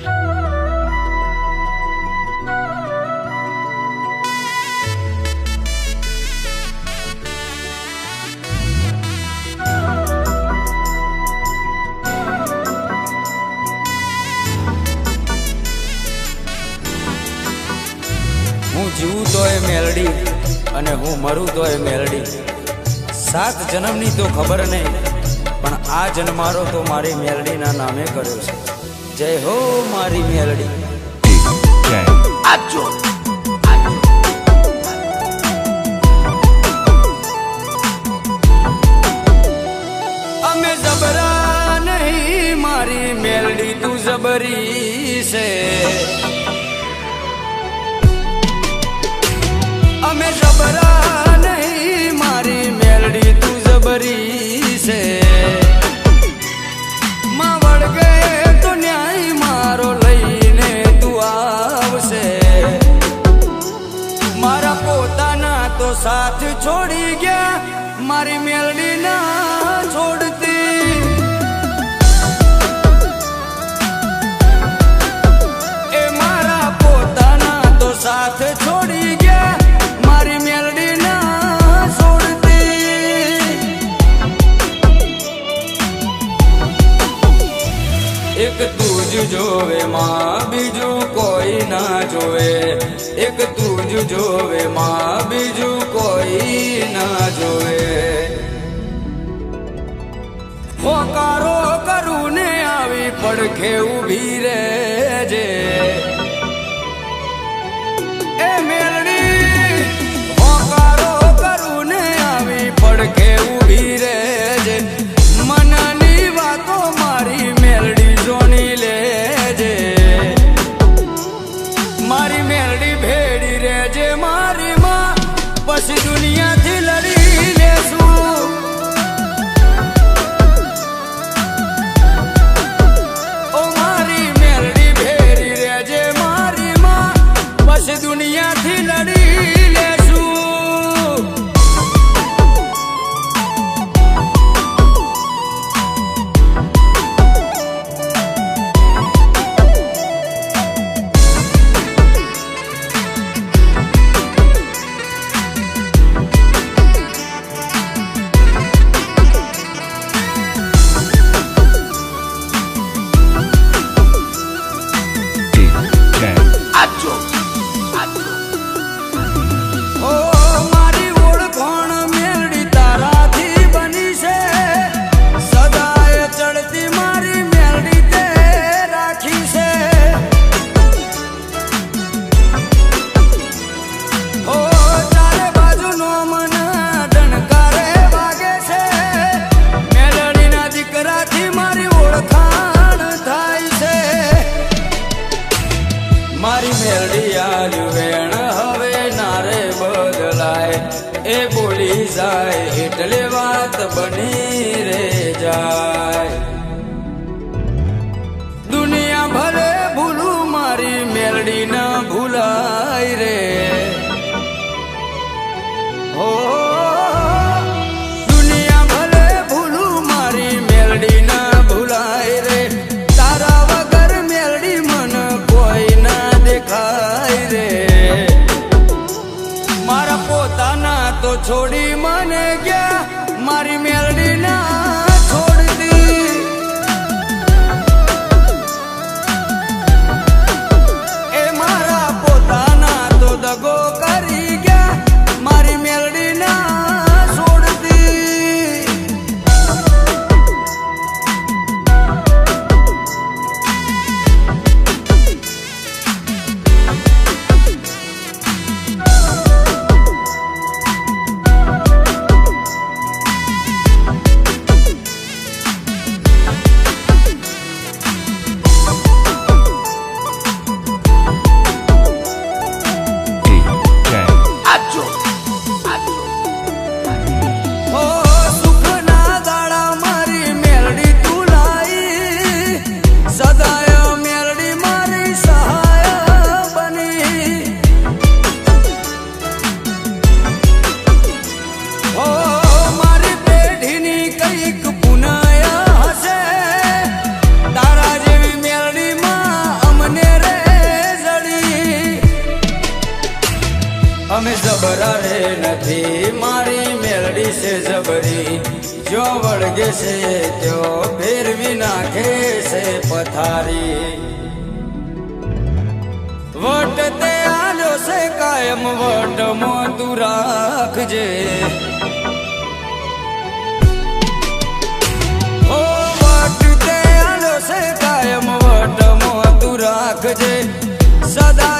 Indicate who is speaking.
Speaker 1: હું જીવું તોય મેલડી અને હું મરું તોય મેલડી। 7 જન્મની તો ખબર નહીં, પણ આ જન્મારો તો મારી મેલડીના નામે કર્યો છે। જય હો મારી મેલડી। અમે જબરા નહીં મારી મેલડી તું જબરી છે। અમે જબરા નહીં મારી મેલડી તું જબરી છે। માં વળગે તો ન્યાય મારો લઈને તું આવશે। મારા પોતાના તો સાથ છોડી ગયા, મારી મેલડી ના છોડતી। એ મારા પોતાના તો સાથ છોડી ગયા, મારી મેલડી ના છોડતી। એક તું જ જોવે માં બીજું કોઈ ના જોવે। એક તું જ જોવે માં બીજું કોઈ ના જોવે। હોકારો કરું ને આવી પડખે ઊભી રહેજે। એ મેલડી હોકારો કરું ને આવી પડખે ઊભી રહેજે। મનની વાતો મારી મેલડી જોણી લેજે। મારી મેલડી ભેડી રહેજે મારી માં, પછી દુનિયાથી લડી લેશું। ઓ મારી મેલડી ભેડી રહેજે મારી માં, પછી દુનિયાથી લડી લેશું। ઓ મારી ઓળખાણ મેલડી તારાથી બની છે। સદાય ચડતી મારી મેલડી તે રાખી છે। ઓ ચારે બાજુનો મન ડણકારે વાગે છે। મેલડીના દીકરાથી મારી ઓળખાણ થાય છે। મારી મેલડી આલ્યું વેણ હવે નારે બદલાય। એ બોલી જાય એટલે વાત બની રે જાય। દુનિયા ભલે ભૂલું મારી મેલડી ના ભૂલાય રે। હો દુનિયા ભલે ભૂલું મારી મેલડી ના ભૂલાય રે। તારા વગર મેલડી મન કોઈ ના દેખાય રે। મારા પોતાના તો છોડી મને ગયા, મારી મેલડી ના છોડતી। એ મારા પોતાના તો દગો કરી ગયા, મારી મેલડી ના છોડતી। ખબર રે નથી મારી મેલડી છે જબરી જો વળગે છે ત્યો ફેરવી નાખે છે પથારી વટ તે આલ્યો છે કાયમ વટમાં તું રાખજે ઓ વટ તે આલ્યો છે કાયમ વટમાં તું રાખજે સદા